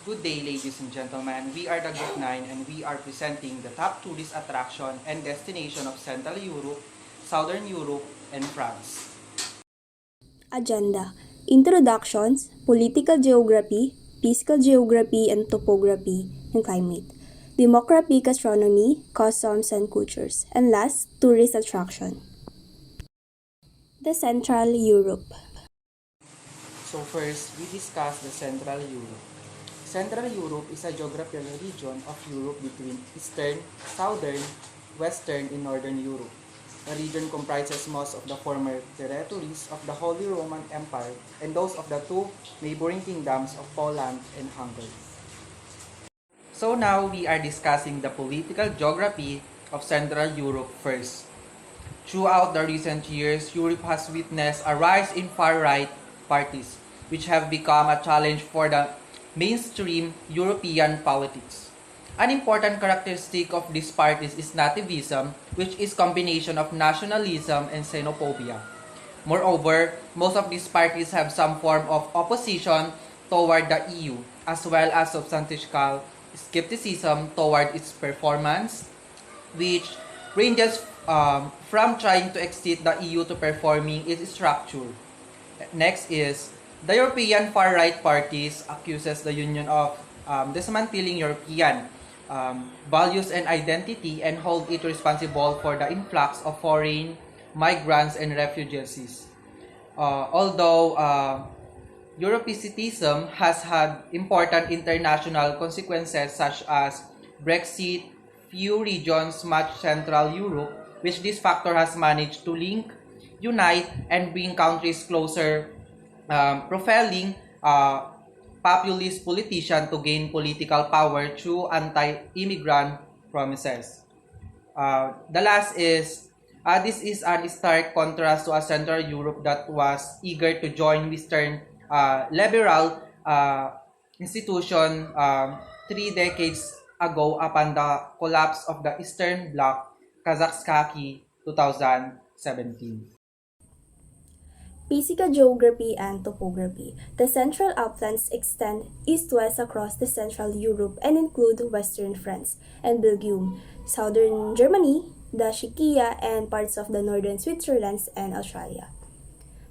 Good day, ladies and gentlemen. We are the Group 9 and we are presenting the top tourist attraction and destination of Central Europe, Southern Europe, and France. Agenda: Introductions, Political Geography, Physical Geography and Topography, and Climate. Demographic Astronomy, Customs and Cultures. And last, Tourist Attraction. The Central Europe. So first, we discuss the Central Europe. Central Europe is a geographical region of Europe between Eastern, Southern, Western, and Northern Europe. The region comprises most of the former territories of the Holy Roman Empire and those of the two neighboring kingdoms of Poland and Hungary. So now we are discussing the political geography of Central Europe first. Throughout the recent years, Europe has witnessed a rise in far-right parties, which have become a challenge for the mainstream European politics. An important characteristic of these parties is nativism, which is a combination of nationalism and xenophobia. Moreover, most of these parties have some form of opposition toward the EU, as well as substantial skepticism toward its performance, which ranges from trying to exceed the EU to performing its structure. Next is the European far-right parties accuses the Union of dismantling European values and identity and hold it responsible for the influx of foreign migrants and refugees. Although Europeanism has had important international consequences such as Brexit, few regions match Central Europe, which this factor has managed to link, unite, and bring countries closer, profiling populist politicians to gain political power through anti-immigrant promises. The last is, this is an stark contrast to a Central Europe that was eager to join Western liberal institution 3 decades ago upon the collapse of the Eastern Bloc, Kazakhstaki 2017. Physical Geography and Topography. The Central Uplands extend east-west across the Central Europe and include western France and Belgium, southern Germany, the Czechia, and parts of the northern Switzerland and Australia.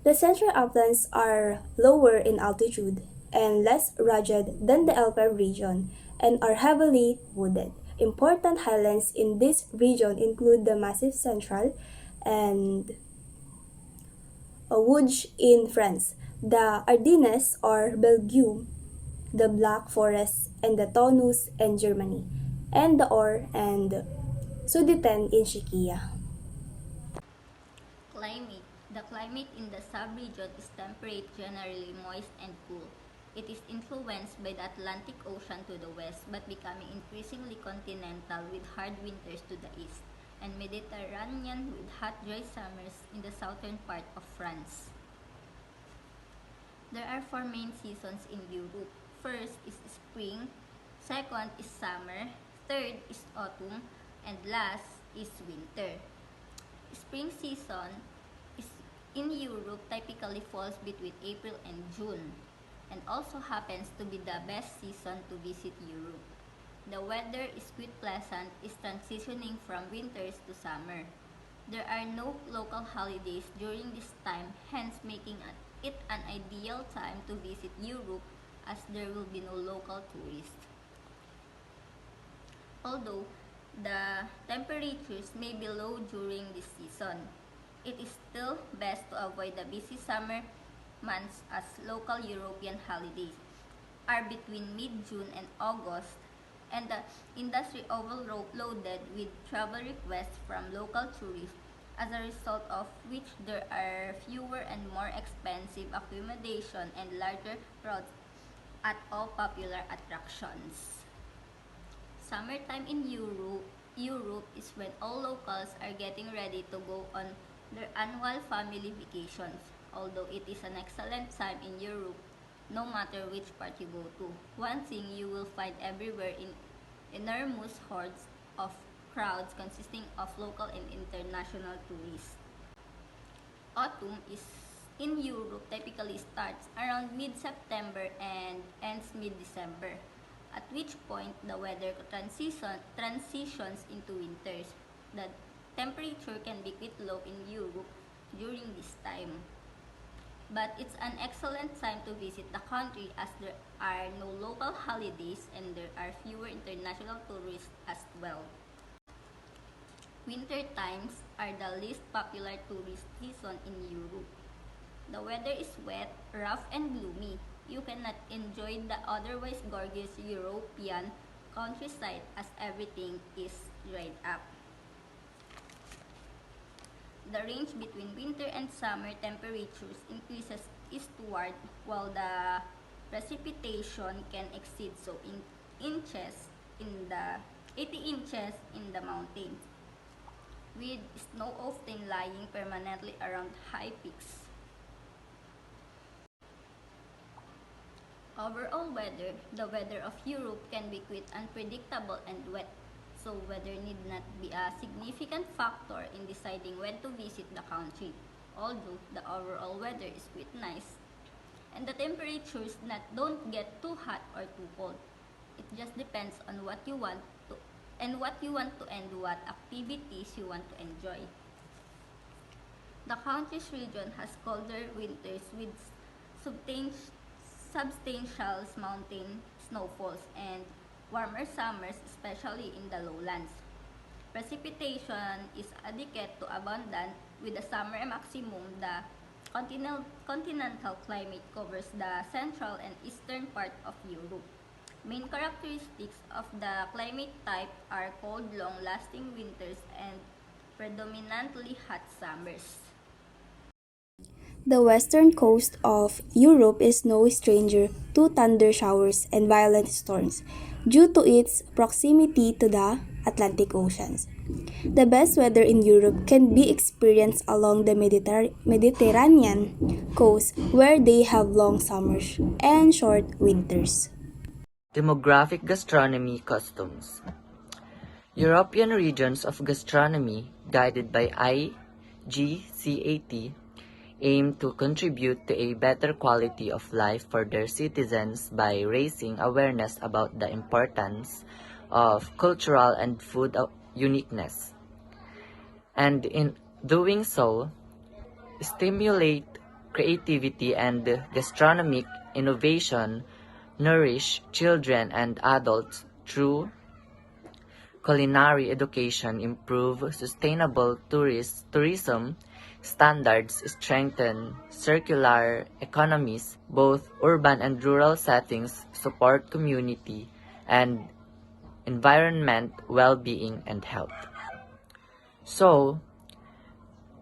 The Central Uplands are lower in altitude and less rugged than the Alpine region and are heavily wooded. Important highlands in this region include the Massif Central and Vosges in France, the Ardennes or Belgium, the Black Forest and the Taunus in Germany, and the Or and Sudeten in Czechia. Climate. The climate in the subregion is temperate, generally moist and cool. It is influenced by the Atlantic Ocean to the west but becoming increasingly continental with hard winters to the east, and Mediterranean with hot dry summers in the southern part of France. There are four main seasons in Europe. First is spring, second is summer, third is autumn, and last is winter. Spring season is in Europe typically falls between April and June and also happens to be the best season to visit Europe. The weather is quite pleasant, is transitioning from winters to summer. There are no local holidays during this time, hence making it an ideal time to visit Europe as there will be no local tourists. Although the temperatures may be low during this season, it is still best to avoid the busy summer months as local European holidays are between mid-June and August, and the industry overloaded with travel requests from local tourists, as a result of which there are fewer and more expensive accommodation and larger crowds at all popular attractions. Summertime in Europe is when all locals are getting ready to go on their annual family vacations. Although it is an excellent time in Europe, no matter which part you go to. One thing you will find everywhere in enormous hordes of crowds consisting of local and international tourists. Autumn is in Europe typically starts around mid-September and ends mid-December. at which point the weather transitions into winters. The temperature can be quite low in Europe during this time. But it's an excellent time to visit the country as there are no local holidays and there are fewer international tourists as well. Winter times are the least popular tourist season in Europe. The weather is wet, rough, and gloomy. You cannot enjoy the otherwise gorgeous European countryside as everything is dried up. The range between winter and summer temperatures increases eastward while the precipitation can exceed inches in the 80 inches in the mountains, with snow often lying permanently around high peaks. Overall weather, the weather of Europe can be quite unpredictable and wet, so weather need not be a significant factor in deciding when to visit the country, although the overall weather is quite nice. And the temperatures don't get too hot or too cold. It just depends on what you want to and what activities you want to enjoy. The country's region has colder winters with substantial mountain snowfalls and warmer summers, especially in the lowlands. Precipitation is adequate to abundant with the summer maximum. The continental climate covers the central and eastern part of Europe. Main characteristics of the climate type are cold, long-lasting winters and predominantly hot summers. The western coast of Europe is no stranger to thunder showers and violent storms due to its proximity to the Atlantic Oceans. The best weather in Europe can be experienced along the Mediterranean coast where they have long summers and short winters. Demographic gastronomy customs. European regions of gastronomy, guided by IGCAT, aim to contribute to a better quality of life for their citizens by raising awareness about the importance of cultural and food uniqueness, and in doing so, stimulate creativity and gastronomic innovation, nourish children and adults through culinary education, improve sustainable tourism standards, strengthen circular economies, both urban and rural settings, support community and environment, well-being, and health. So,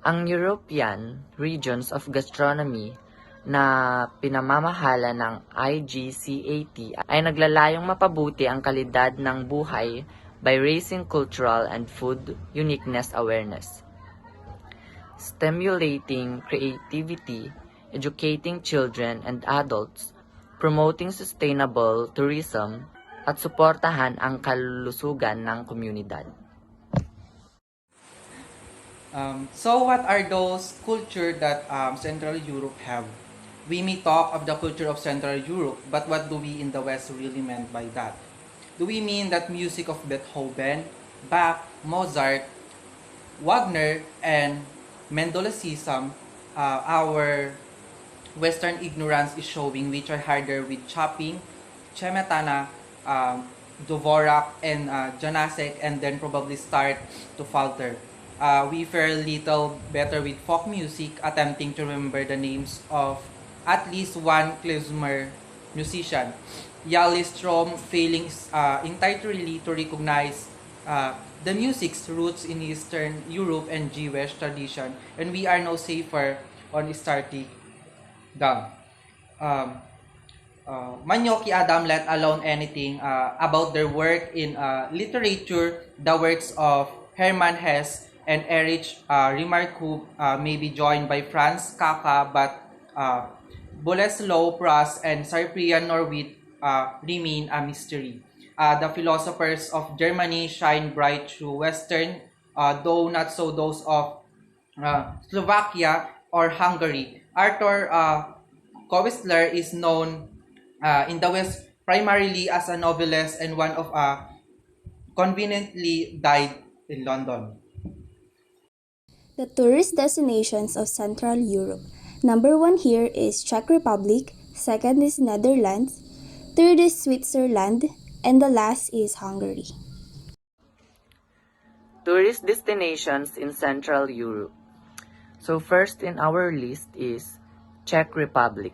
ang European regions of gastronomy na pinamamahala ng IGCAT ay naglalayong mapabuti ang kalidad ng buhay by raising cultural and food uniqueness awareness, stimulating creativity, educating children and adults, promoting sustainable tourism, at suportahan ang kalusugan ng komunidad. So what are those culture that Central Europe have? We may talk of the culture of Central Europe, but what do we in the West really meant by that? Do we mean that music of Beethoven, Bach, Mozart, Wagner, and Mendelssohn, our Western ignorance is showing, which are harder with Chopin, Smetana, Dvorak, and Janacek, and then probably start to falter. We fare little better with folk music, attempting to remember the names of at least one klezmer musician. Yali Strom failing entirely to recognize the music's roots in Eastern Europe and Jewish tradition, and we are no safer on starting down. Manyoki Adam let alone anything about their work in literature. The works of Hermann Hesse and Erich Remarque may be joined by Franz Kafka, but Boleslaw Proust and Cyprian Norwid remain a mystery. The philosophers of Germany shine bright through Western, though not so those of Slovakia or Hungary. Arthur Koestler is known in the West primarily as a novelist and one of conveniently died in London. The tourist destinations of Central Europe. Number 1 here is Czech Republic, second is Netherlands, third is Switzerland, and the last is Hungary. Tourist destinations in Central Europe. So first in our list is Czech Republic.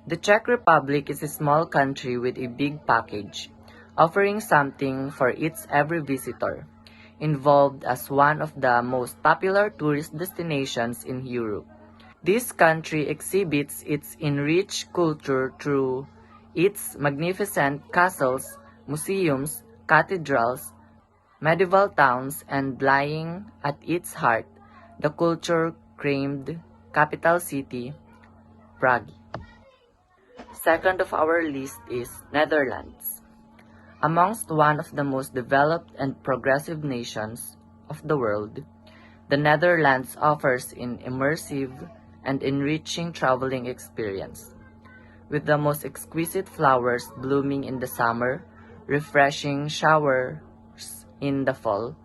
The Czech Republic is a small country with a big package, offering something for its every visitor, involved as one of the most popular tourist destinations in Europe. This country exhibits its enriched culture through its magnificent castles, museums, cathedrals, medieval towns, and lying at its heart, the culture-crammed capital city, Prague. Second of our list is Netherlands. Amongst one of the most developed and progressive nations of the world, the Netherlands offers an immersive and enriching traveling experience. With the most exquisite flowers blooming in the summer, refreshing showers in the fall,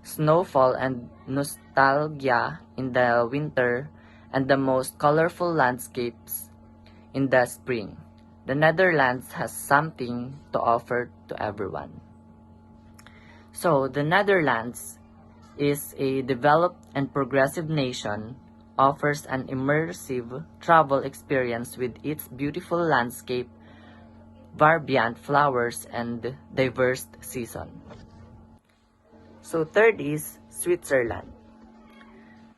snowfall and nostalgia in the winter, and the most colorful landscapes in the spring, the Netherlands has something to offer to everyone. So, the Netherlands is a developed and progressive nation, offers an immersive travel experience with its beautiful landscape, vibrant flowers, and diverse season. So third is Switzerland.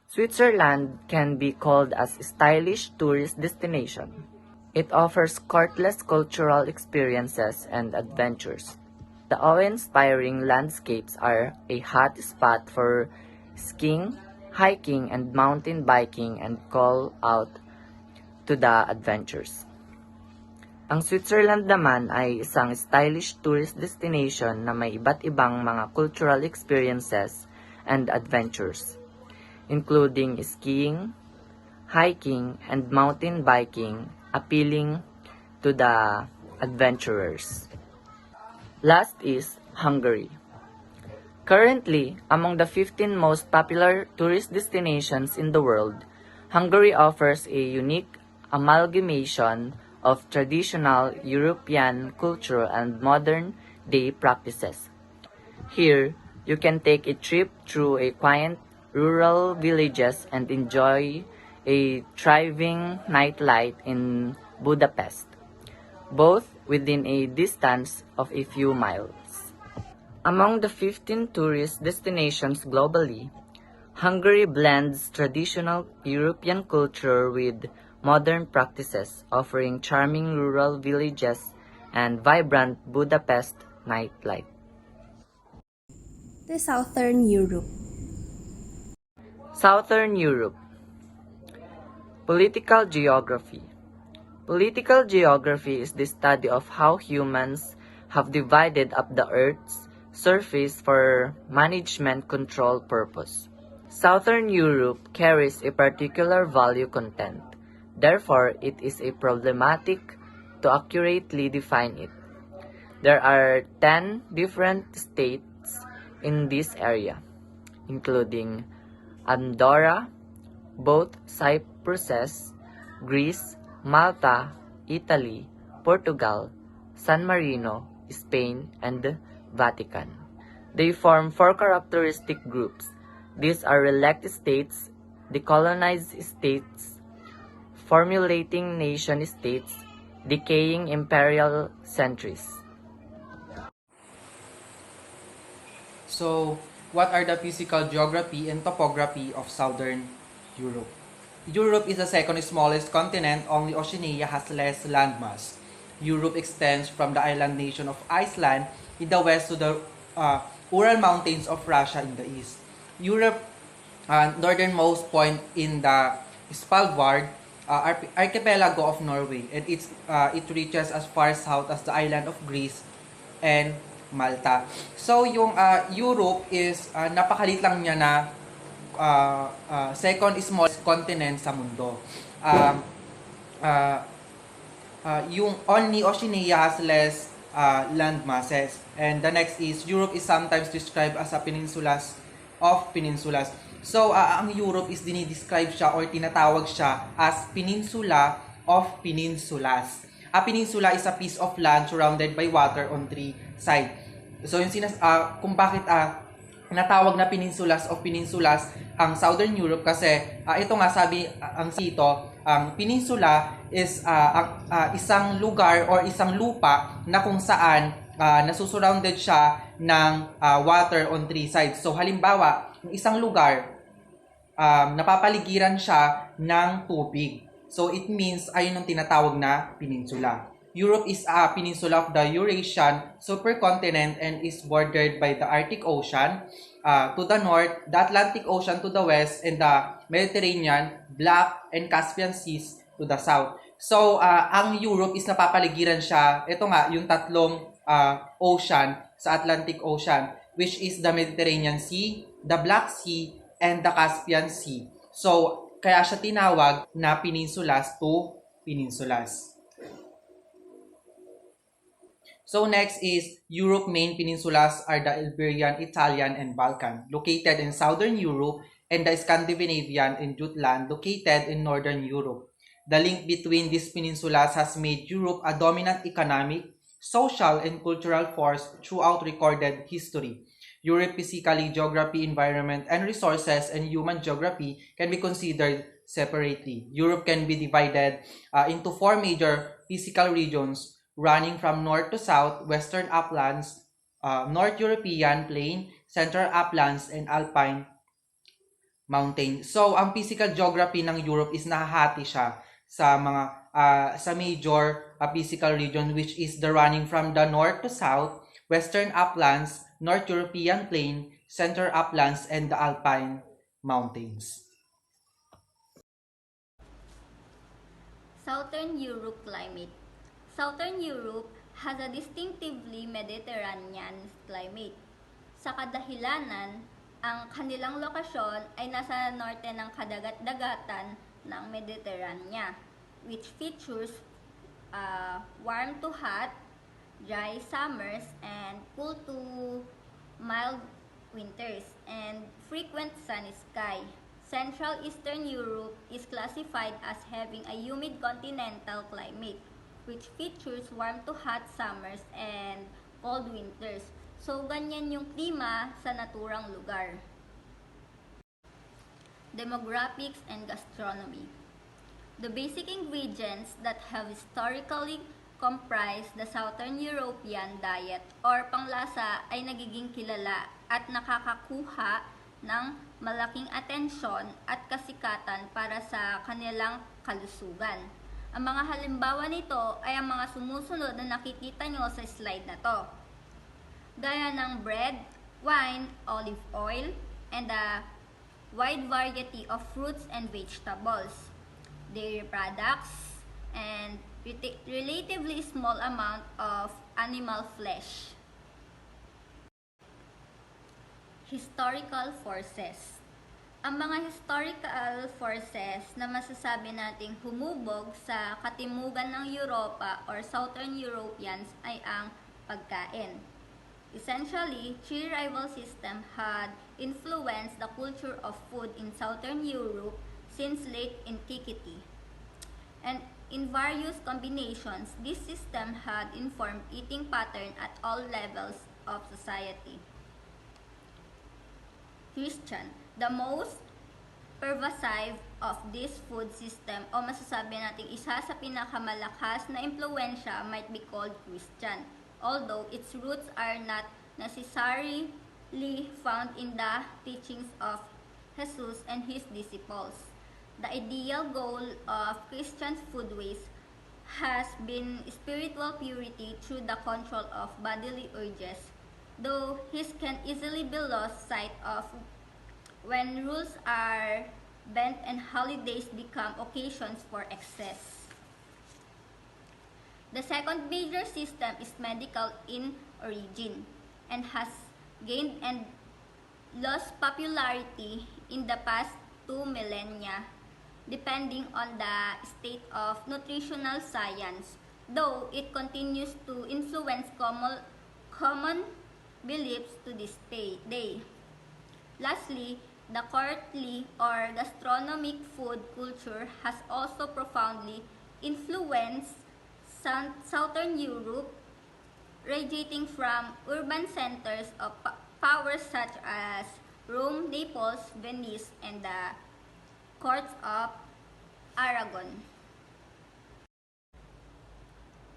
Switzerland can be called as a stylish tourist destination. It offers countless cultural experiences and adventures. The awe-inspiring landscapes are a hot spot for skiing, hiking, and mountain biking and call out to the adventures. Ang Switzerland naman ay isang stylish tourist destination na may iba't ibang mga cultural experiences and adventures, including skiing, hiking, and mountain biking, appealing to the adventurers. Last is Hungary. Currently, among the 15 most popular tourist destinations in the world, Hungary offers a unique amalgamation of traditional European culture and modern-day practices. Here, you can take a trip through a quiet rural villages and enjoy a thriving nightlife in Budapest, both within a distance of a few miles. Among the 15 tourist destinations globally, Hungary blends traditional European culture with modern practices, offering charming rural villages and vibrant Budapest nightlife. The Southern Europe. Southern Europe. Political geography. Political geography is the study of how humans have divided up the Earth's surface for management control purpose. Southern Europe carries a particular value content. Therefore, it is a problematic to accurately define it. There are 10 different states in this area, including Andorra, both Cyprus, Greece, Malta, Italy, Portugal, San Marino, Spain, and Vatican. They form 4 characteristic groups. These are relict states, decolonized states, formulating nation-states, decaying imperial centuries. So, what are the physical geography and topography of Southern Europe? Europe is the second smallest continent, only Oceania has less landmass. Europe extends from the island nation of Iceland in the west to the Ural Mountains of Russia in the east. Europe northernmost point in the Svalbard archipelago of Norway, and it reaches as far south as the island of Greece and Malta. So yung Europe is napakalit lang niya na second smallest continent sa mundo. yung only Oceania has less land masses. And the next is Europe is sometimes described as a peninsulas of peninsulas. So, ang Europe is dinidescribe siya or tinatawag siya as peninsula of peninsulas. A peninsula is a piece of land surrounded by water on three sides. So, yung kung bakit natawag na peninsulas of peninsulas ang Southern Europe kasi ito nga sabi ang sito, ang peninsula is isang lugar or isang lupa na kung saan nasusurrounded siya ng water on three sides. So halimbawa, isang lugar napapaligiran siya ng tubig. So it means ayun ang tinatawag na peninsula. Europe is a peninsula of the Eurasian supercontinent and is bordered by the Arctic Ocean to the north, the Atlantic Ocean to the west, and the Mediterranean, Black, and Caspian Seas to the south. So, ang Europe is napapaligiran siya, ito nga, yung tatlong ocean sa Atlantic Ocean, which is the Mediterranean Sea, the Black Sea, and the Caspian Sea. So, kaya siya tinawag na peninsulas to peninsulas. So next is Europe main peninsulas are the Iberian, Italian, and Balkan, located in southern Europe, and the Scandinavian and Jutland, located in northern Europe. The link between these peninsulas has made Europe a dominant economic, social, and cultural force throughout recorded history. Europe physically, geography, environment, and resources, and human geography can be considered separately. Europe can be divided into four major physical regions running from north to south: Western Uplands, North European Plain, Central Uplands, and Alpine Mountain. So, ang physical geography ng Europe is nahahati siya sa mga sa major physical region, which is the running from the north to south, Western Uplands, North European Plain, Central Uplands, and the Alpine Mountains. Southern Europe climate. Southern Europe has a distinctively Mediterranean climate. Sa kadahilanan, ang kanilang lokasyon ay nasa norte ng kadagat-dagatan ng Mediterranean, which features warm to hot, dry summers, and cool to mild winters, and frequent sunny sky. Central Eastern Europe is classified as having a humid continental climate, which features warm to hot summers and cold winters. So, ganyan yung klima sa naturang lugar. Demographics and gastronomy. The basic ingredients that have historically comprised the Southern European diet or panglasa ay nagiging kilala at nakakakuha ng malaking atensyon at kasikatan para sa kanilang kalusugan. Ang mga halimbawa nito ay ang mga sumusunod na nakikita nyo sa slide na to. Gaya ng bread, wine, olive oil, and a wide variety of fruits and vegetables, dairy products, and relatively small amount of animal flesh. Historical forces. Ang mga historical forces na masasabi nating humubog sa katimugan ng Europa or Southern Europeans ay ang pagkain. Essentially, three rival systems had influenced the culture of food in Southern Europe since late antiquity. And in various combinations, this system had informed eating pattern at all levels of society. Christian, the most pervasive of this food system o masasabi natin isa sa pinakamalakas na impluensya might be called Christian, although its roots are not necessarily found in the teachings of Jesus and his disciples. The ideal goal of Christian foodways has been spiritual purity through the control of bodily urges, though his can easily be lost sight of when rules are bent and holidays become occasions for excess. The second major system is medical in origin and has gained and lost popularity in the past 2 millennia, depending on the state of nutritional science. though it continues to influence common beliefs to this day. Lastly, the courtly or gastronomic food culture has also profoundly influenced Southern Europe, radiating from urban centers of power such as Rome, Naples, Venice, and the courts of Aragon.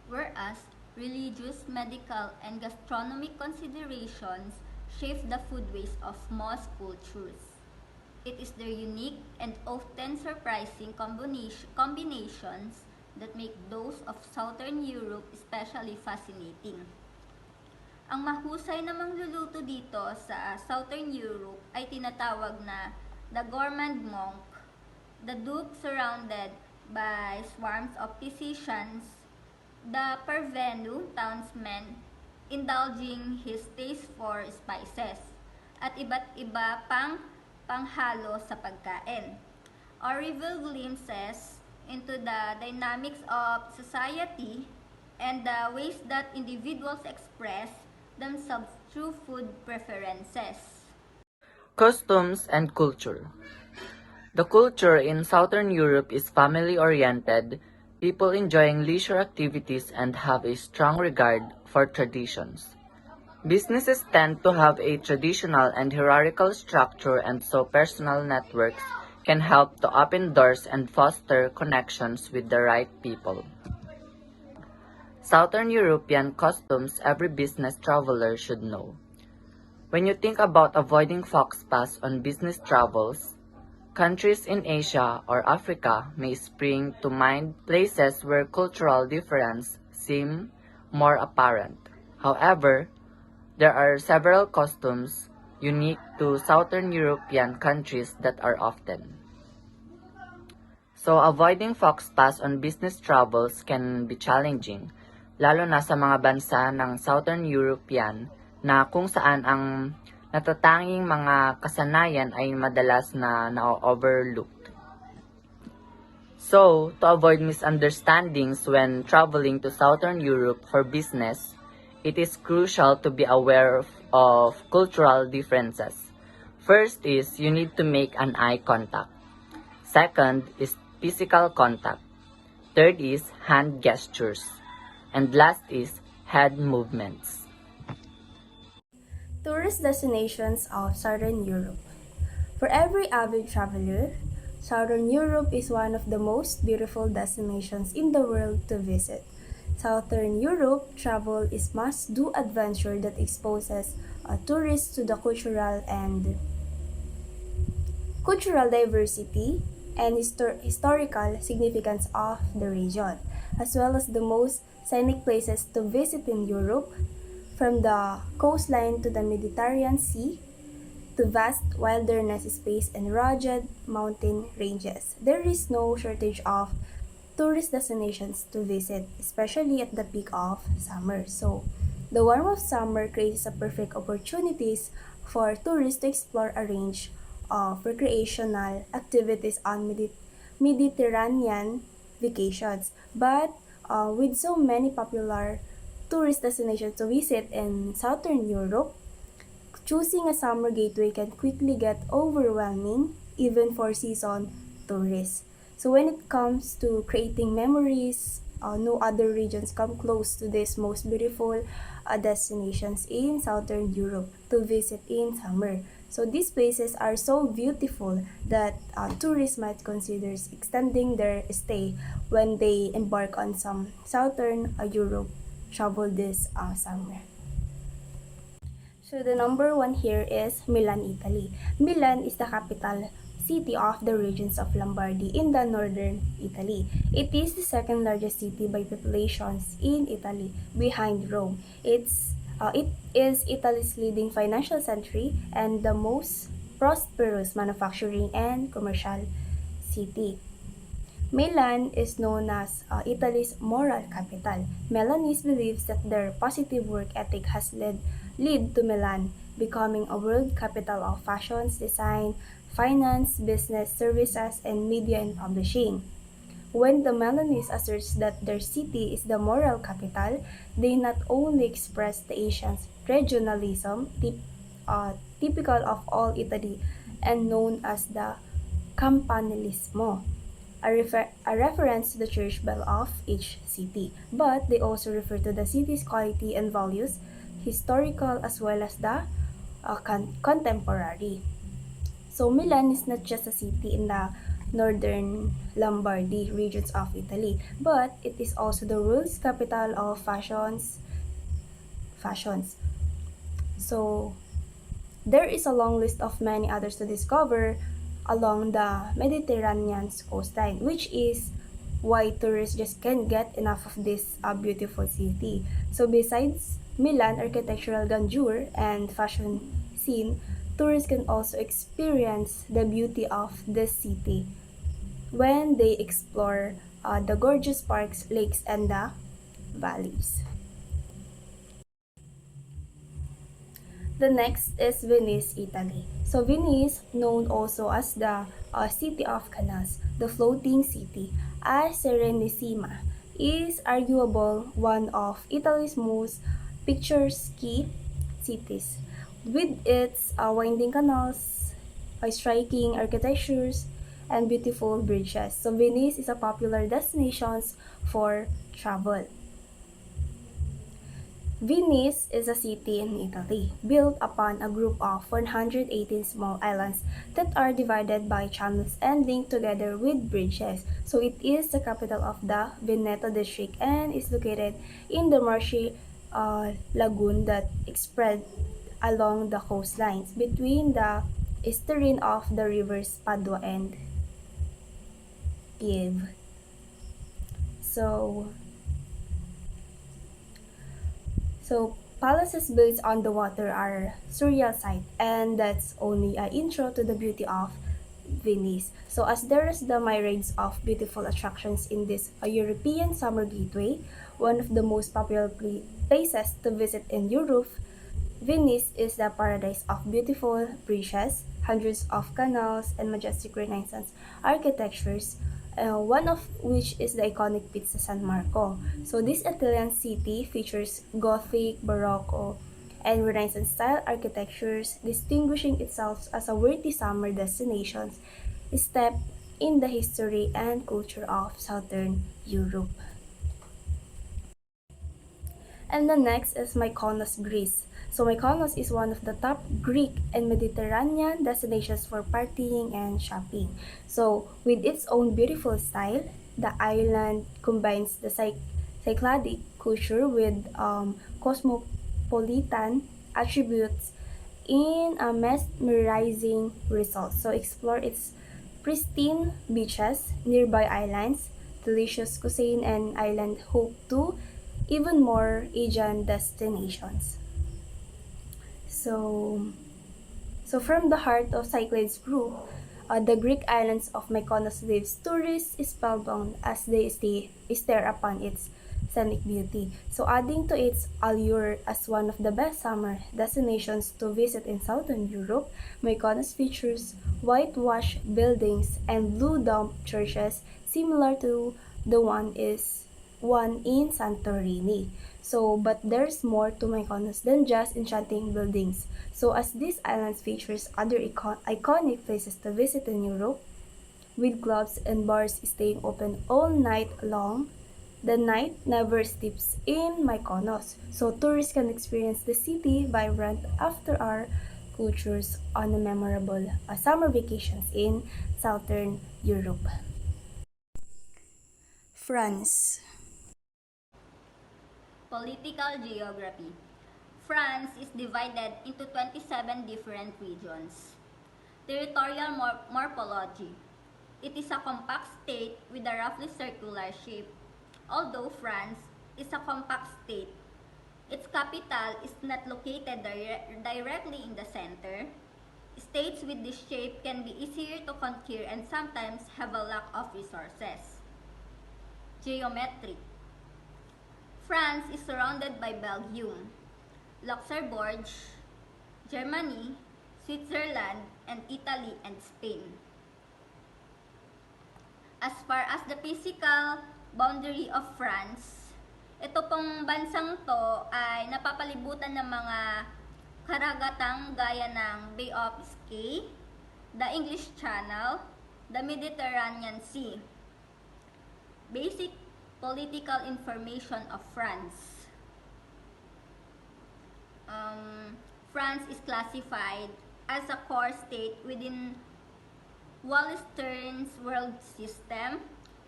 Whereas religious, medical, and gastronomic considerations shape the foodways of most cultures. It is their unique and often surprising combinations that make those of Southern Europe especially fascinating. Ang mahusay na mangluluto dito sa Southern Europe ay tinatawag na the gourmand monk, the duke surrounded by swarms of physicians, the parvenu townsman indulging his taste for spices, at iba't iba pang panghalo sa pagkain, or reveal glimpses into the dynamics of society and the ways that individuals express themselves through food preferences. Customs and culture. The culture in Southern Europe is family-oriented, people enjoying leisure activities and have a strong regard for traditions. Businesses tend to have a traditional and hierarchical structure, and so personal networks can help to open doors and foster connections with the right people. Southern European customs every business traveler should know. When you think about avoiding Fox Pass on business travels, countries in Asia or Africa may spring to mind, places where cultural difference seem more apparent. However, there are several customs unique to Southern European countries that are often. So avoiding Fox Pass on business travels can be challenging, lalo na sa mga bansa ng Southern European na kung saan ang natatanging mga kasanayan ay madalas na na-overlooked. So, to avoid misunderstandings when traveling to Southern Europe for business, it is crucial to be aware of cultural differences. First is you need to make an eye contact. Second is physical contact. Third is hand gestures. And last is head movements. Tourist destinations of Southern Europe. For every avid traveler, Southern Europe is one of the most beautiful destinations in the world to visit. Southern Europe travel is must-do adventure that exposes tourists to the cultural diversity and historical significance of the region, as well as the most scenic places to visit in Europe, from the coastline to the Mediterranean Sea, to vast wilderness space and rugged mountain ranges. There is no shortage of tourist destinations to visit, especially at the peak of summer. So, the warmth of summer creates a perfect opportunities for tourists to explore a range of recreational activities on Mediterranean vacations. But with so many popular tourist destinations to visit in Southern Europe, choosing a summer gateway can quickly get overwhelming even for season tourists. So when it comes to creating memories, no other regions come close to these most beautiful destinations in Southern Europe to visit in summer. So these places are so beautiful that tourists might consider extending their stay when they embark on some Southern Europe travel this summer. So the number one here is Milan, Italy. Milan is the capital city of the regions of Lombardy in the northern Italy. It is the second largest city by population in Italy, behind Rome. It is Italy's leading financial center and the most prosperous manufacturing and commercial city. Milan is known as Italy's moral capital. Milanese believes that their positive work ethic has led to Milan becoming a world capital of fashions, design, finance, business, services, and media and publishing. When the Milanese asserts that their city is the moral capital, they not only express the ancient regionalism typical of all Italy and known as the Campanilismo, a reference to the church bell of each city, but they also refer to the city's quality and values, historical as well as the contemporary. So Milan is not just a city in the northern Lombardy regions of Italy, but it is also the world's capital of fashions. So there is a long list of many others to discover along the Mediterranean coastline, which is why tourists just can't get enough of this beautiful city. So besides Milan architectural grandeur and fashion scene, tourists can also experience the beauty of this city when they explore the gorgeous parks, lakes, and the valleys. The next is Venice, Italy. So Venice, known also as the City of Canals, the floating city, as Serenissima, is arguable one of Italy's most picturesque cities. With its winding canals, striking architectures, and beautiful bridges. So Venice is a popular destination for travel. Venice is a city in Italy, built upon a group of 118 small islands that are divided by channels and linked together with bridges. So it is the capital of the Veneto district and is located in the marshy lagoon that spread along the coastlines between the estuarine of the rivers Padua and Piave. So palaces built on the water are surreal sight, and that's only an intro to the beauty of Venice. So as there is the myriads of beautiful attractions in this European summer gateway, one of the most popular places to visit in Europe, Venice is the paradise of beautiful bridges, hundreds of canals, and majestic Renaissance architectures, one of which is the iconic Piazza San Marco. So this Italian city features Gothic, Baroque, and Renaissance style architectures, distinguishing itself as a worthy summer destination step in the history and culture of Southern Europe. And the next is Mykonos, Greece. So Mykonos is one of the top Greek and Mediterranean destinations for partying and shopping. So with its own beautiful style, the island combines the Cycladic culture with cosmopolitan attributes in a mesmerizing result. So explore its pristine beaches, nearby islands, delicious cuisine, and island hope to even more Asian destinations. So, so from the heart of Cyclades group, the Greek islands of Mykonos leaves tourists spellbound as they stare upon its scenic beauty. So adding to its allure as one of the best summer destinations to visit in Southern Europe, Mykonos features whitewashed buildings and blue dome churches similar to the one in Santorini. So, but there's more to Mykonos than just enchanting buildings. So, as this island features other iconic places to visit in Europe, with clubs and bars staying open all night long, the night never sleeps in Mykonos. So, tourists can experience the city vibrant after our cultures on a memorable summer vacations in Southern Europe. France. Political geography. France is divided into 27 different regions. Territorial morphology. It is a compact state with a roughly circular shape. Although France is a compact state, its capital is not located directly in the center. States with this shape can be easier to conquer and sometimes have a lack of resources. Geometry. France is surrounded by Belgium, Luxembourg, Germany, Switzerland, and Italy and Spain. As far as the physical boundary of France, ito pong bansang to ay napapalibutan ng mga karagatang gaya ng Bay of Biscay, the English Channel, the Mediterranean Sea. Basic political information of France. France is classified as a core state within Wallenstein's world system,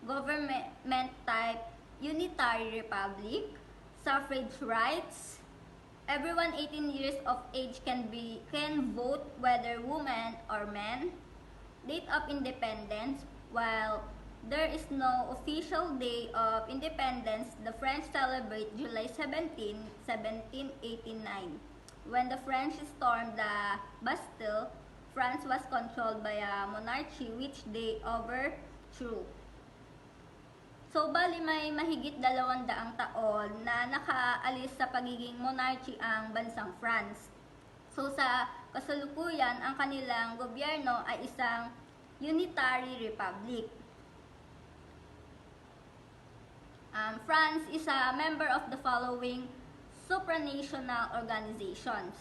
government type unitary republic, suffrage rights. Everyone 18 years of age can vote, whether woman or man. Date of independence. While there is no official day of independence, the French celebrate July 17, 1789. When the French stormed the Bastille, France was controlled by a monarchy which they overthrew. So, bali may mahigit 200 taon na nakaalis sa pagiging monarchy ang bansang France. So, sa kasalukuyan, ang kanilang gobyerno ay isang unitary republic. France is a member of the following supranational organizations: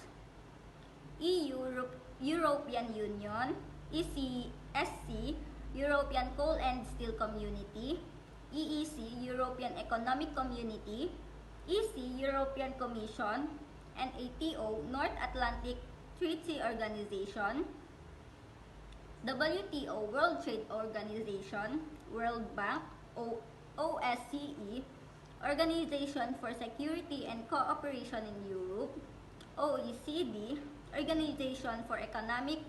EU, European Union, ECSC, European Coal and Steel Community, EEC, European Economic Community, EC, European Commission, NATO, North Atlantic Treaty Organization, WTO, World Trade Organization, World Bank, OSCE, Organization for Security and Cooperation in Europe, OECD, Organization for Economic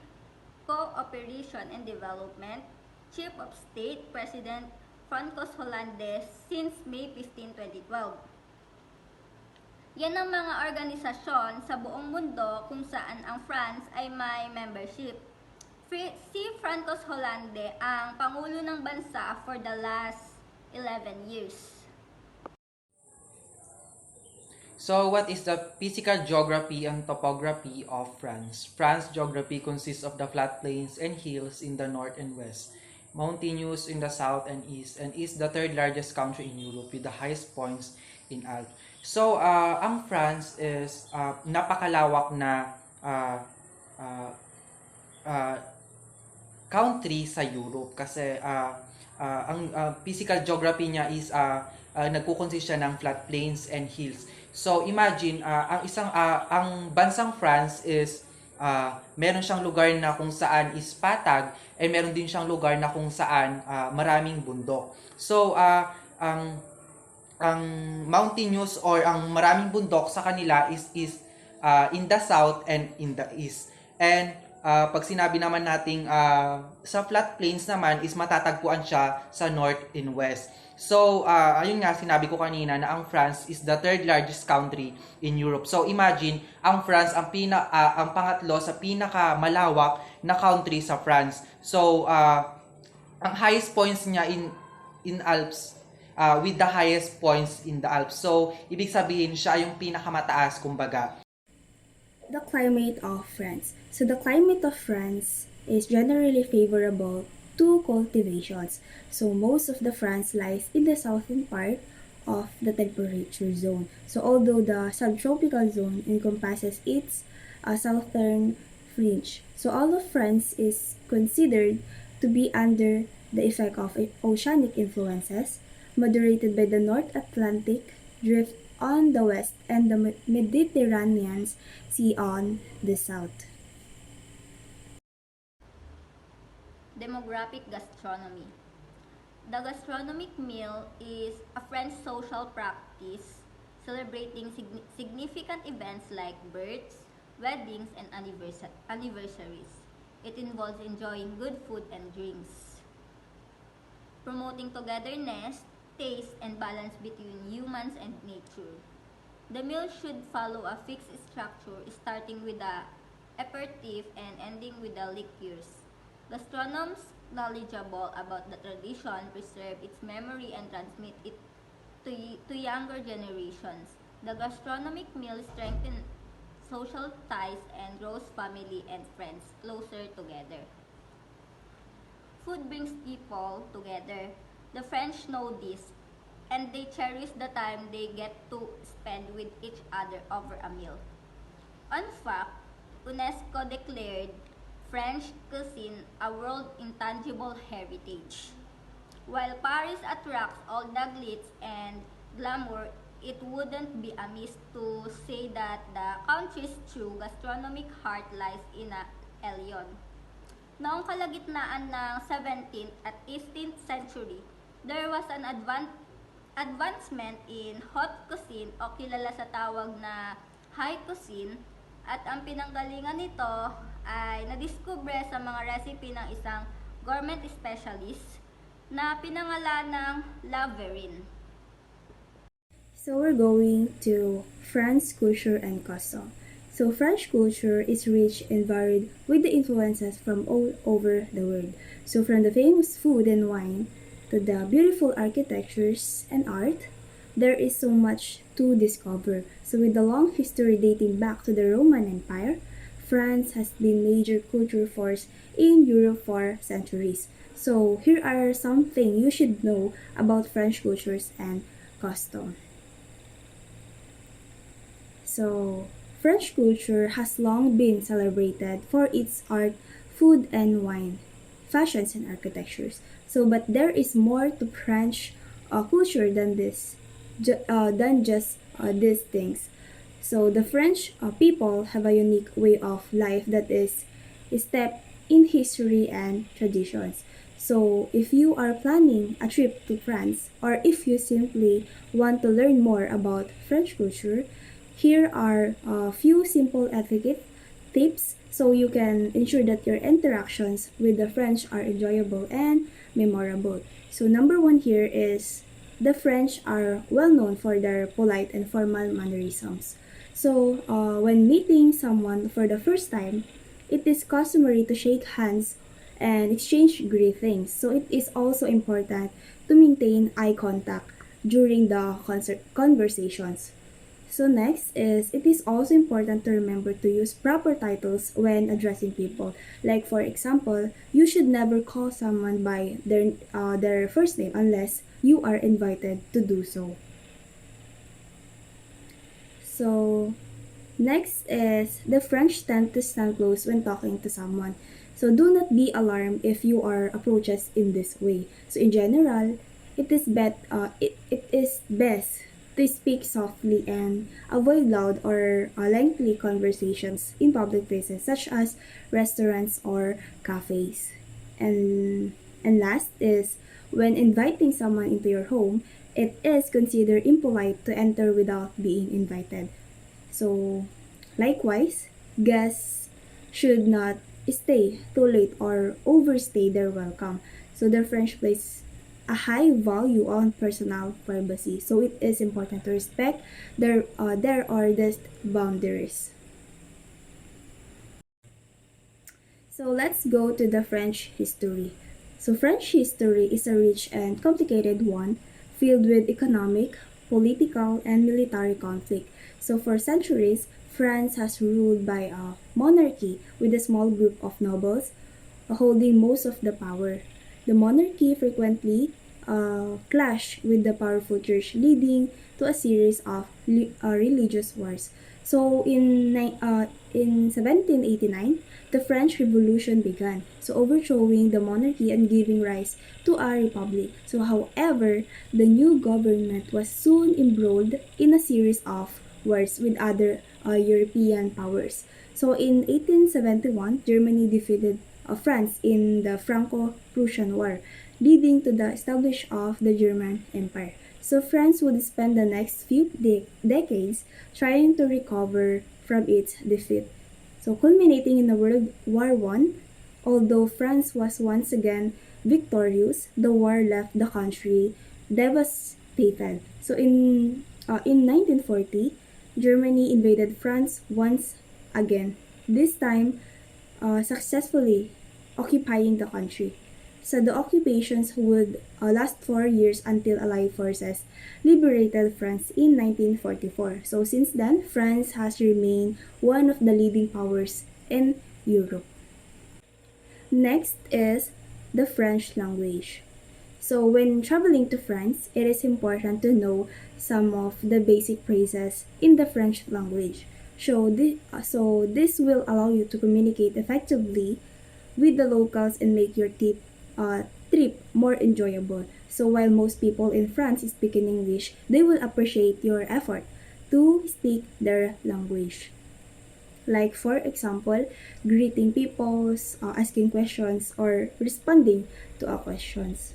Cooperation and Development, Chief of State, President Francois Hollande since May 15, 2012. Yan ang mga organisasyon sa buong mundo kung saan ang France ay may membership. Si Francois Hollande ang Pangulo ng bansa for the last 11 years. So, what is the physical geography and topography of France? France's geography consists of the flat plains and hills in the north and west, mountainous in the south and is the third largest country in Europe with the highest points in Alps. So, ang France is napakalawak na country sa Europe kasi ang physical geography niya is nagkukonsist siya ng flat plains and hills. So imagine ang bansang France is meron siyang lugar na kung saan is patag and meron din siyang lugar na kung saan maraming bundok. So ang mountainous or ang maraming bundok sa kanila is in the south and in the east. And pag sinabi naman nating sa flat plains naman is matatagpuan siya sa north and west. So, ayun nga, sinabi ko kanina na ang France is the third largest country in Europe. So, imagine, ang France ang pangatlo sa pinakamalawak na country sa France. So, ang highest points niya in Alps, with the highest points in the Alps. So, ibig sabihin, siya yung pinakamataas, kumbaga. The climate of France. So the climate of France is generally favorable to cultivations. So most of the France lies in the southern part of the temperature zone. So although the subtropical zone encompasses its southern fringe. So all of France is considered to be under the effect of oceanic influences, moderated by the North Atlantic drift on the west and the Mediterranean Sea on the south. Demographic gastronomy. The gastronomic meal is a French social practice celebrating significant events like births, weddings, and anniversaries. It involves enjoying good food and drinks, promoting togetherness, taste, and balance between humans and nature. The meal should follow a fixed structure, starting with the aperitif and ending with the liqueurs. Gastronomes knowledgeable about the tradition preserve its memory and transmit it to younger generations. The gastronomic meal strengthens social ties and draws family and friends closer together. Food brings people together. The French know this, and they cherish the time they get to spend with each other over a meal. In fact, UNESCO declared French cuisine a world intangible heritage. While Paris attracts all the glitz and glamour, it wouldn't be amiss to say that the country's true gastronomic heart lies in Lyon. Noong kalagitnaan ng 17th at 18th century, there was an advancement in haute cuisine o kilala sa tawag na high cuisine, at ang pinanggalingan nito ay nadiskubre sa mga recipe ng isang gourmet specialist na pinangalan ng La Vergne. So we're going to France culture and custom. So French culture is rich and varied with the influences from all over the world. So from the famous food and wine to the beautiful architectures and art, there is so much to discover. So with the long history dating back to the Roman Empire, France has been major culture force in Europe for centuries. So here are some things you should know about French cultures and custom. So French culture has long been celebrated for its art, food and wine, fashions and architectures. So but there is more to French culture than just these things. So the French people have a unique way of life that is steeped in history and traditions. So if you are planning a trip to France, or if you simply want to learn more about French culture, here are a few simple etiquette tips so you can ensure that your interactions with the French are enjoyable and memorable. So number one here is the French are well known for their polite and formal mannerisms. So when meeting someone for the first time, it is customary to shake hands and exchange greetings. So it is also important to maintain eye contact during the conversations. So next is, it is also important to remember to use proper titles when addressing people. Like for example, you should never call someone by their first name unless you are invited to do so. So next is, the French tend to stand close when talking to someone. So do not be alarmed if you are approached in this way. So in general, it is best to speak softly and avoid loud or lengthy conversations in public places such as restaurants or cafes. And last is, when inviting someone into your home, it is considered impolite to enter without being invited. So likewise, guests should not stay too late or overstay their welcome. So the French place a high value on personal privacy. So it is important to respect their artist boundaries. So let's go to the French history. So French history is a rich and complicated one filled with economic, political, and military conflict. So for centuries, France has ruled by a monarchy with a small group of nobles holding most of the power. The monarchy frequently clashed with the powerful church, leading to a series of religious wars. So in 1789, the French Revolution began, so overthrowing the monarchy and giving rise to a republic. So however, the new government was soon embroiled in a series of wars with other European powers. So in 1871, Germany defeated France in the Franco-Prussian War, leading to the establishment of the German Empire. So France would spend the next few decades trying to recover from its defeat. So culminating in the World War I, although France was once again victorious, the war left the country devastated. So in 1940, Germany invaded France once again, this time successfully occupying the country. So the occupations would last 4 years until Allied forces liberated France in 1944. So since then, France has remained one of the leading powers in Europe. Next is the French language. So when traveling to France, it is important to know some of the basic phrases in the French language. So this will allow you to communicate effectively with the locals and make your trip more enjoyable. So while most people in France speak in English, they will appreciate your effort to speak their language. Like for example, greeting people, asking questions, or responding to a questions.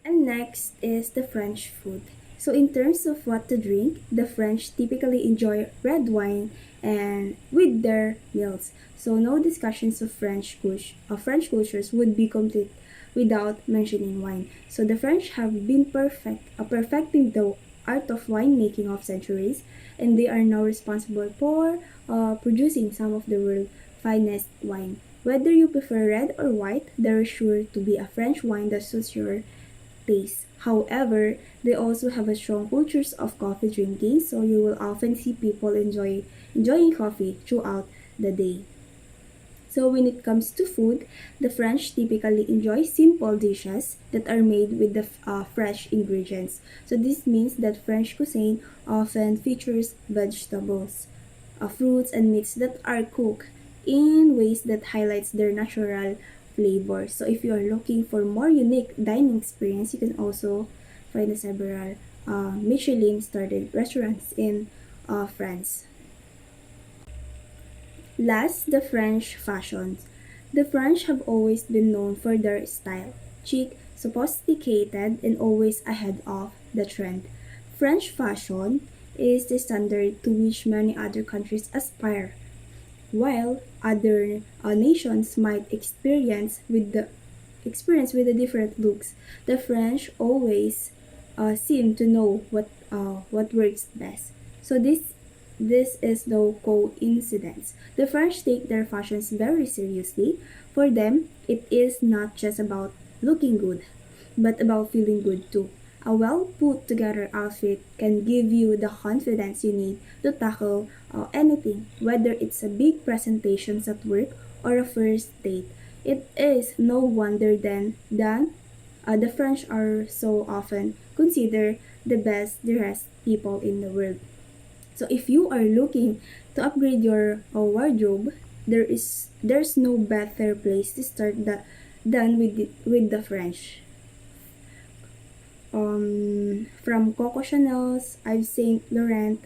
And next is the French food. So in terms of what to drink, the French typically enjoy red wine and with their meals. So no discussions of French cultures would be complete without mentioning wine. So the French have been perfecting the art of winemaking of centuries, and they are now responsible for producing some of the world's finest wine. Whether you prefer red or white, there is sure to be a French wine that suits your taste. However, they also have a strong cultures of coffee drinking, so you will often see people enjoying coffee throughout the day. So when it comes to food, the French typically enjoy simple dishes that are made with the fresh ingredients. So this means that French cuisine often features vegetables, fruits, and meats that are cooked in ways that highlights their natural flavor. So if you are looking for more unique dining experience, you can also find several Michelin-starred restaurants in France. Last, the French fashions. The French have always been known for their style, chic, sophisticated, and always ahead of the trend. French fashion is the standard to which many other countries aspire, while other nations might experience with the different looks. The French always seem to know what works best. So this is no coincidence. The French take their fashions very seriously. For them, it is not just about looking good, but about feeling good too. A well put together outfit can give you the confidence you need to tackle anything, whether it's a big presentation at work or a first date. It is no wonder then that the French are so often considered the best dressed people in the world. So if you are looking to upgrade your wardrobe, there's no better place to start than with the French. From Coco Chanel's, Yves Saint Laurent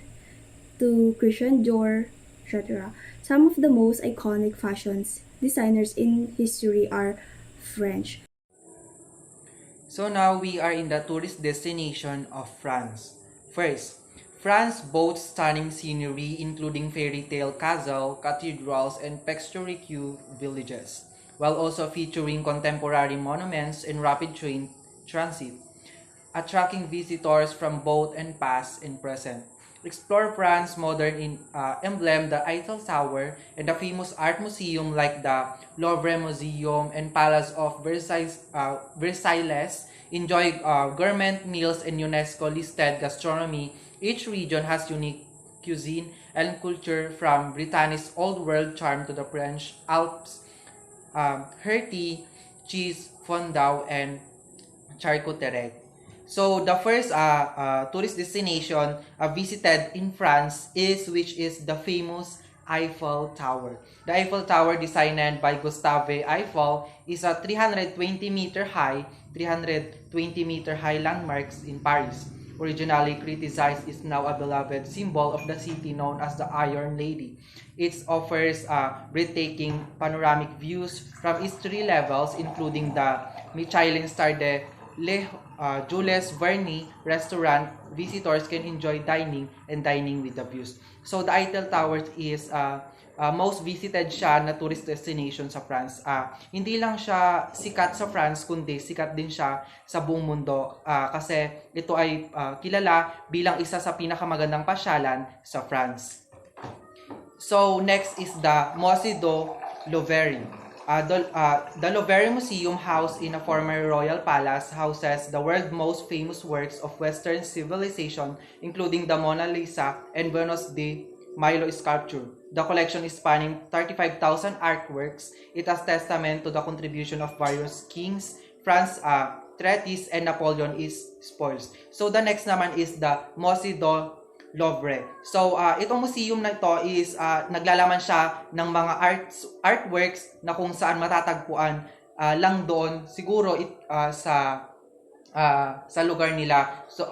to Christian Dior, etc. Some of the most iconic fashions designers in history are French. So now we are in the tourist destination of France. First, France boasts stunning scenery including fairy tale castle, cathedrals, and picturesque villages, while also featuring contemporary monuments and rapid train transit, attracting visitors from both and past and present. Explore France's emblem, the Eiffel Tower, and the famous art museum like the Louvre Museum and Palace of Versailles. Enjoy gourmet meals and UNESCO-listed gastronomy. Each region has unique cuisine and culture, from Brittany's Old World charm to the French Alps, hearty cheese fondue, and charcuterie. So the first tourist destination visited in France which is the famous Eiffel Tower. The Eiffel Tower, designed by Gustave Eiffel, is a 320-meter high landmarks in Paris. Originally criticized, is now a beloved symbol of the city known as the Iron Lady. It offers breathtaking panoramic views from its three levels, including the Michelin-starred Jules Verne restaurant. Visitors can enjoy dining with the views. So the Eiffel Tower is most visited siya na tourist destination sa France. Hindi lang siya sikat sa France, kundi sikat din siya sa buong mundo kasi ito ay kilala bilang isa sa pinakamagandang pasyalan sa France. So next is the Musée du Louvre. The Louvre Museum, housed in a former royal palace, houses the world's most famous works of Western civilization, including the Mona Lisa and Venus de Milo sculpture. The collection is spanning 35,000 artworks. It has testament to the contribution of various kings, France, Treaties, and Napoleon is spoils. So the next naman is the Musée du Louvre. So itong museum na ito is naglalaman siya ng mga artworks na kung saan matatagpuan lang doon siguro sa lugar nila. So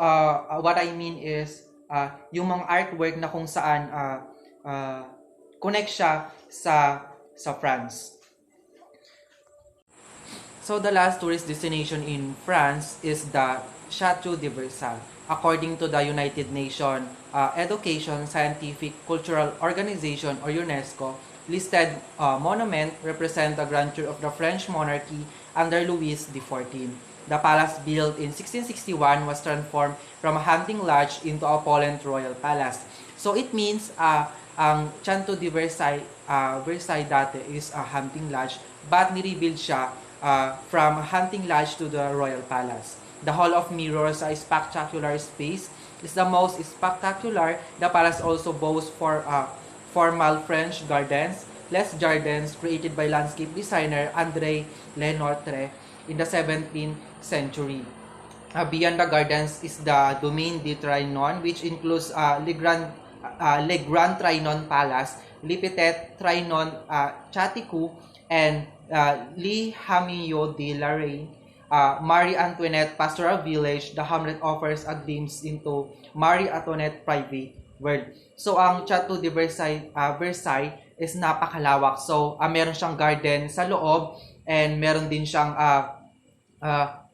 what I mean is yung mga artwork na kung saan connect siya sa France. So the last tourist destination in France is the Château de Versailles. According to the United Nations Education, Scientific, Cultural Organization or UNESCO, listed monument represent the grandeur of the French monarchy under Louis XIV. The palace built in 1661 was transformed from a hunting lodge into a Poland royal palace. So it means ang Château de Versailles, Versailles dati is a hunting lodge, but ni-rebuild siya from a hunting lodge to the royal palace. The Hall of Mirrors, a spectacular space, is the most spectacular. The palace also boasts formal French gardens, Les Jardins, created by landscape designer André Lenotre in the 17th century. Beyond the gardens is the Domaine de Trianon, which includes Le Grand Trianon Palace, Le Petit Trianon Château, and Le Hamillon de la Reine. Marie Antoinette Pastoral Village. The hamlet offers a glimpse into Marie Antoinette private world. So ang Château de Versailles, Versailles is napakalawak. So meron siyang garden sa loob and meron din siyang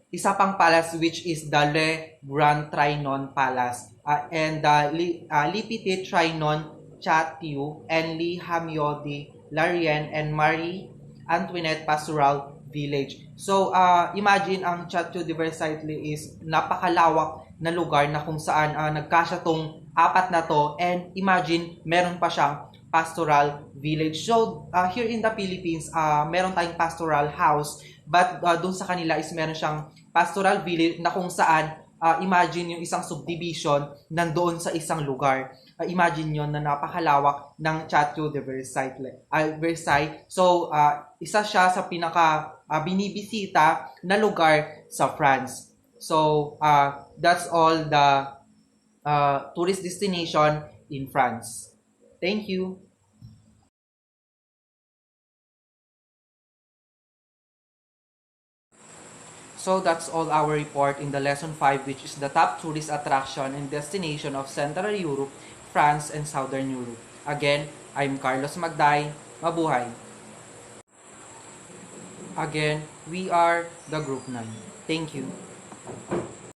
isa pang palace which is the Le Grand Trianon Palace and the Le Petit Trianon Château and Le Hamillon de la Reine and Marie Antoinette Pastoral Village. So, imagine ang Château de Versailles is napakalawak na lugar na kung saan nagkasya tong apat na to, and imagine meron pa siyang pastoral village. So, here in the Philippines, meron tayong pastoral house, but doon sa kanila is meron siyang pastoral village na kung saan imagine yung isang subdivision nandoon sa isang lugar. Imagine yon na napakalawak ng Château de Versailles. Versailles. So, isa siya sa pinaka binibisita na lugar sa France. So, that's all the tourist destination in France. Thank you. So that's all our report in the lesson 5, which is the top tourist attraction and destination of Central Europe, France, and Southern Europe. Again, I'm Carlos Magday. Mabuhay! Again, we are the Group 9. Thank you.